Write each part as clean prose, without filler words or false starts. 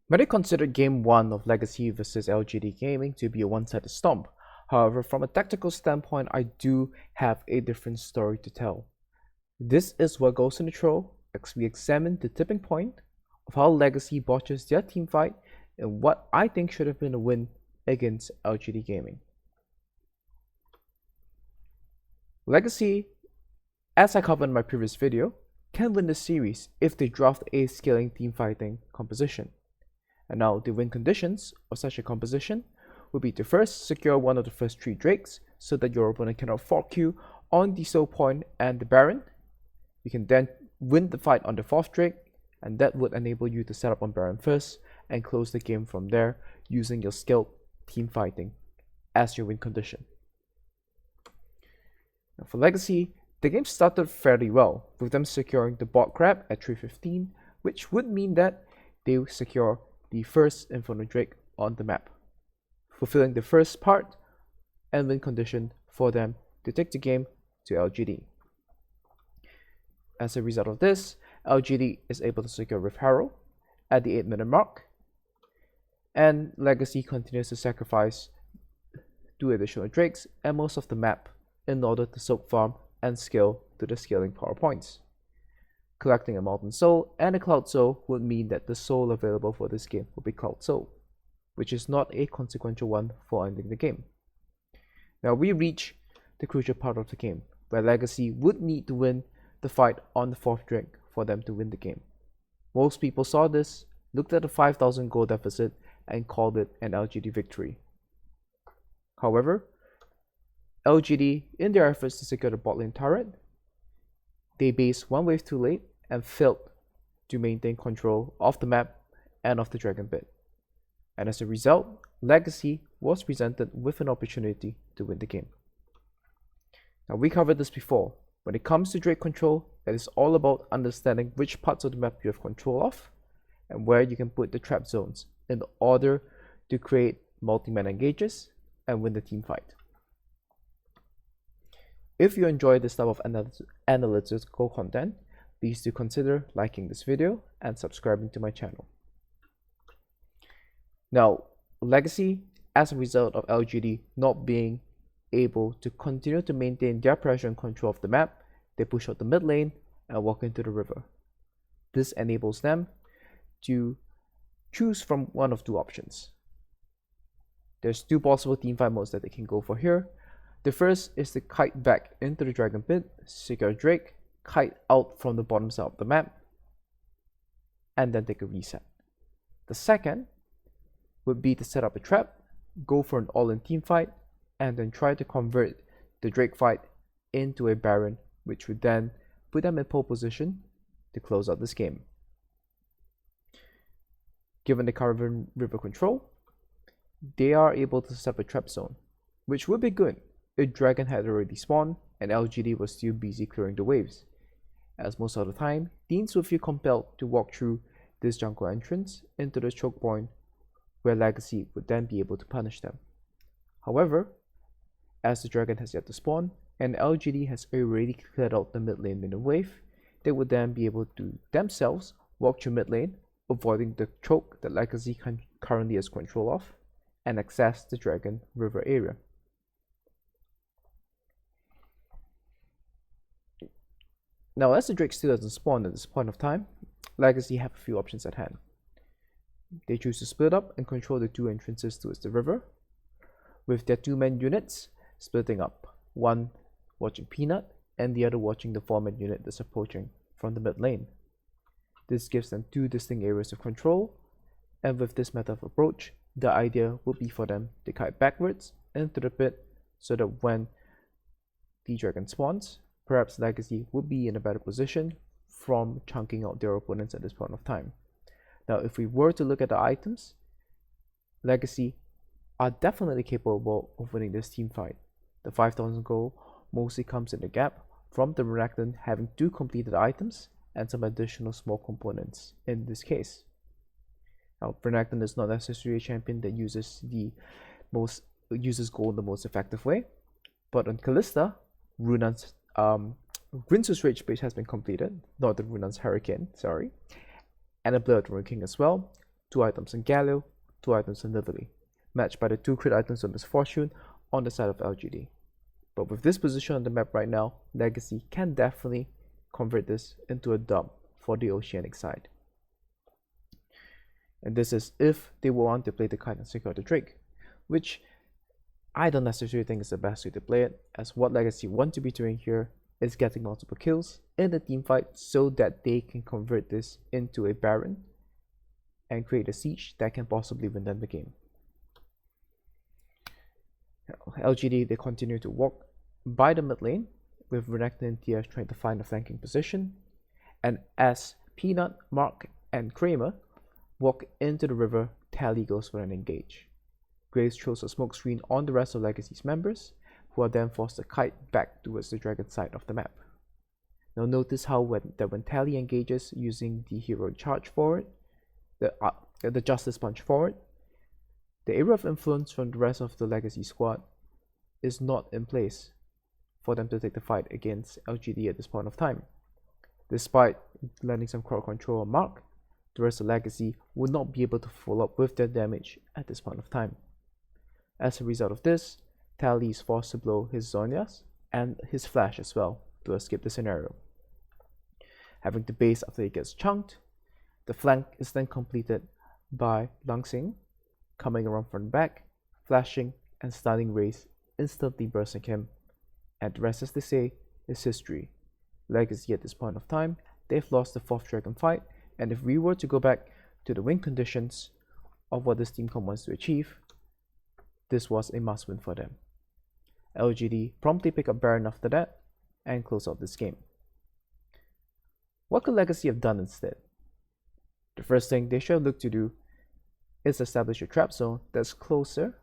Many consider Game 1 of Legacy vs LGD Gaming to be a one-sided stomp. However, from a tactical standpoint, I do have a different story to tell. This is what goes in the intro as we examine the tipping point of how Legacy botches their team fight and what I think should have been a win against LGD Gaming. Legacy, as I covered in my previous video, can win the series if they draft a scaling team fighting composition. And now the win conditions of such a composition would be to first secure one of the first 3 drakes so that your opponent cannot fork you on the soul point and the baron. You can then win the fight on the 4th drake, and that would enable you to set up on baron first and close the game from there using your skilled team fighting as your win condition. Now for Legacy, the game started fairly well, with them securing the bot grab at 315, which would mean that they will secure the first Inferno Drake on the map, fulfilling the first part and win condition for them to take the game to LGD. As a result of this, LGD is able to secure Rift Harrow at the 8-minute mark, and Legacy continues to sacrifice 2 additional drakes and most of the map in order to soak farm and scale to the scaling power points. Collecting a Molten Soul and a Cloud Soul would mean that the soul available for this game will be Cloud Soul, which is not a consequential one for ending the game. Now we reach the crucial part of the game, where Legacy would need to win the fight on the 4th drake for them to win the game. Most people saw this, looked at the 5,000 gold deficit, and called it an LGD victory. However, LGD, in their efforts to secure the bot lane turret, they based one wave too late and failed to maintain control of the map and of the dragon pit. And as a result, Legacy was presented with an opportunity to win the game. Now we covered this before. When it comes to drake control, it is all about understanding which parts of the map you have control of and where you can put the trap zones in order to create multi-man engages and win the team fight. If you enjoy this type of analytical content, please do consider liking this video and subscribing to my channel. Now, Legacy, as a result of LGD not being able to continue to maintain their pressure and control of the map, they push out the mid lane and walk into the river. This enables them to choose from one of 2 options. There's 2 possible teamfight modes that they can go for here. The first is to kite back into the dragon pit, secure drake, kite out from the bottom side of the map, and then take a reset. The second would be to set up a trap, go for an all-in team fight, and then try to convert the drake fight into a baron, which would then put them in pole position to close out this game. Given the current river control, they are able to set up a trap zone, which would be good if dragon had already spawned and LGD was still busy clearing the waves, as most of the time, teams would feel compelled to walk through this jungle entrance into the choke point, where Legacy would then be able to punish them. However, as the dragon has yet to spawn and LGD has already cleared out the mid lane minion wave, they would then be able to themselves walk through mid lane, avoiding the choke that Legacy currently has control of, and access the dragon river area. Now, as the drake still doesn't spawn at this point of time, Legacy have a few options at hand. They choose to split up and control the 2 entrances towards the river, with their 2-man units splitting up, one watching Peanut and the other watching the 4-man unit that's approaching from the mid lane. This gives them 2 distinct areas of control, and with this method of approach, the idea would be for them to kite backwards into the pit so that when the dragon spawns, perhaps Legacy would be in a better position from chunking out their opponents at this point of time. Now, if we were to look at the items, Legacy are definitely capable of winning this team fight. The 5,000 gold mostly comes in the gap from the Renekton having 2 completed items and some additional small components in this case. Now, Renekton is not necessarily a champion that uses gold in the most effective way, but on Kalista, Runan's Rince's Rage Base has been completed, not the Runan's Hurricane, sorry, and a Blood Rune King as well. 2 items on Galio, 2 items on Nidalee, matched by the 2 crit items on Misfortune on the side of LGD. But with this position on the map right now, Legacy can definitely convert this into a dub for the Oceanic side. And this is if they want to play the kite and secure the Drake, which I don't necessarily think is the best way to play it, as what Legacy want to be doing here is getting multiple kills in the team fight so that they can convert this into a Baron and create a siege that can possibly win them the game. LGD, they continue to walk by the mid lane with Renekton and TF trying to find a flanking position, and as Peanut, Mark, and Kramer walk into the river, Tally goes for an engage. Graves throws a smoke screen on the rest of Legacy's members, who are then forced to kite back towards the dragon side of the map. Now notice how when Tally engages using the hero charge forward, the Justice Punch forward, the area of influence from the rest of the Legacy squad is not in place for them to take the fight against LGD at this point of time. Despite landing some crowd control on Mark, the rest of Legacy would not be able to follow up with their damage at this point of time. As a result of this, Tally is forced to blow his Zhonya's and his flash as well to escape the scenario. Having the base after he gets chunked, the flank is then completed by Langsing coming around from the back, flashing and stunning Raze, instantly bursting him, and the rest, as they say, is history. Legacy at this point of time, they've lost the 4th dragon fight, and if we were to go back to the win conditions of what this team comp wants to achieve, this was a must win for them. LGD promptly pick up Baron after that and close out this game. What could Legacy have done instead? The first thing they should have looked to do is establish a trap zone that's closer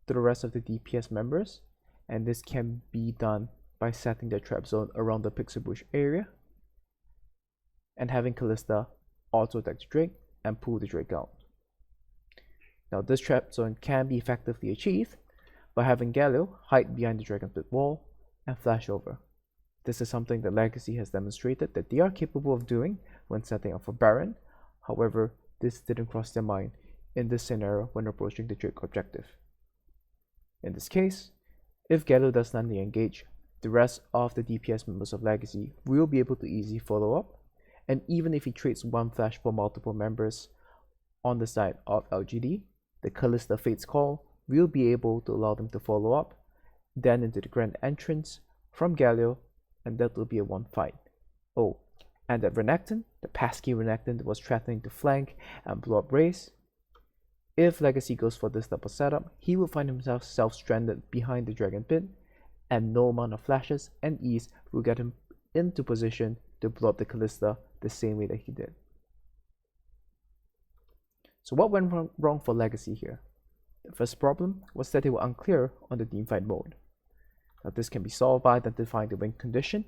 to the rest of the DPS members, and this can be done by setting the trap zone around the pixel bush area and having Kalista auto attack the Drake and pull the Drake out. Now this trap zone can be effectively achieved by having Galio hide behind the Dragon Pit wall and flash over. This is something that Legacy has demonstrated that they are capable of doing when setting up for Baron. However, this didn't cross their mind in this scenario when approaching the Drake objective. In this case, if Galio does land the engage, the rest of the DPS members of Legacy will be able to easily follow up, and even if he trades one flash for multiple members on the side of LGD, the Kalista Fate's Call will be able to allow them to follow up, then into the grand entrance from Galio, and that will be a one fight. Oh, and that Renekton, the pesky Renekton that was threatening to flank and blow up Raze, if Legacy goes for this type of setup, he will find himself self-stranded behind the Dragon Pit, and no amount of flashes and ease will get him into position to blow up the Kalista the same way that he did. So what went wrong for Legacy here? The first problem was that they were unclear on the teamfight mode. Now this can be solved by identifying the win condition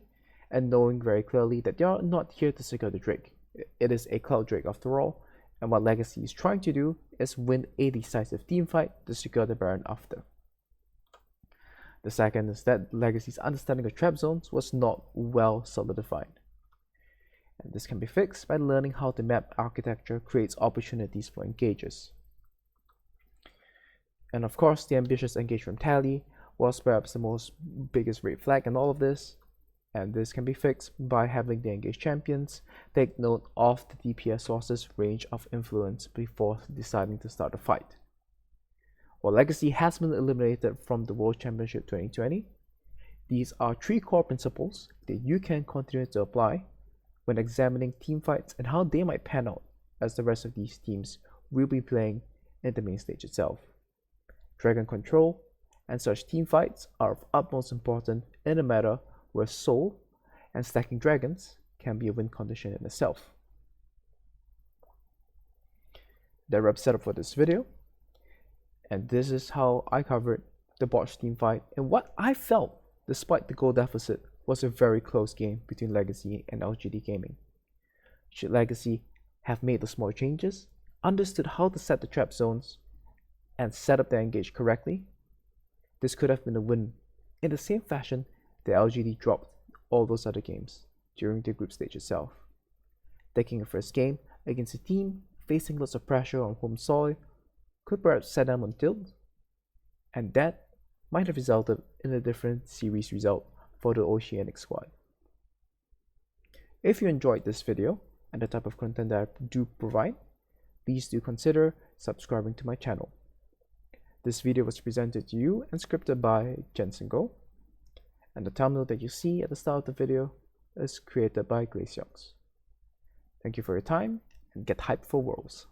and knowing very clearly that they are not here to secure the Drake. It is a Cloud Drake after all, and what Legacy is trying to do is win a decisive teamfight to secure the Baron after. The second is that Legacy's understanding of trap zones was not well solidified. And this can be fixed by learning how the map architecture creates opportunities for engages. And of course, the ambitious engage from Tally was perhaps the most biggest red flag in all of this, and this can be fixed by having the engaged champions take note of the DPS source's range of influence before deciding to start a fight. While Legacy has been eliminated from the World Championship 2020, these are 3 core principles that you can continue to apply when examining team fights and how they might pan out as the rest of these teams will be playing in the main stage itself. Dragon control and such team fights are of utmost importance in a meta where soul and stacking dragons can be a win condition in itself. That wraps it up for this video, and this is how I covered the botch team fight and what I felt, despite the goal deficit, was a very close game between Legacy and LGD Gaming. Should Legacy have made the small changes, understood how to set the trap zones, and set up their engage correctly, this could have been a win in the same fashion that LGD dropped all those other games during the group stage itself, taking a first game against a team facing lots of pressure on home soil could perhaps set them on tilt, and that might have resulted in a different series result for the Oceanic squad. If you enjoyed this video and the type of content that I do provide, please do consider subscribing to my channel. This video was presented to you and scripted by Jensen Go, and the thumbnail that you see at the start of the video is created by Grace Youngs. Thank you for your time, and get hyped for Worlds.